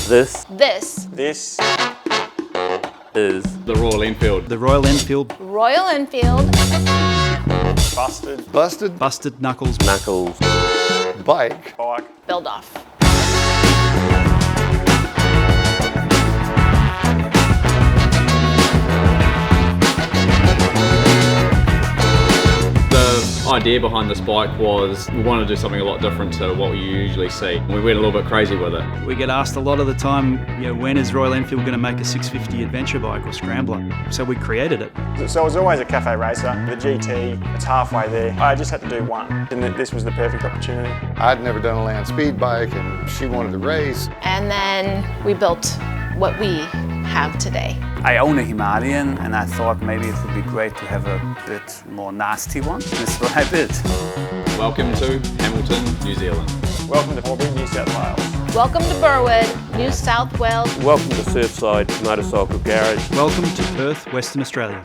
This This is The Royal Enfield. The Royal Enfield Royal Enfield busted Knuckles Knuckles bike. build off. The idea behind this bike was we wanted to do something a lot different to what we usually see. We went a little bit crazy with it. We get asked a lot of the time, when is Royal Enfield going to make a 650 adventure bike or scrambler? So we created it. So I was always a cafe racer. The GT, it's halfway there. I just had to do one, and this was the perfect opportunity. I'd never done a land speed bike, and she wanted to race. And then we built what we have today. I own a Himalayan, and I thought maybe it would be great to have a bit more nasty one. This is what I built. Welcome to Hamilton, New Zealand. Welcome to Horbury, New South Wales. Welcome to Burwood, New South Wales. Welcome to Surfside Motorcycle Garage. Welcome to Perth, Western Australia.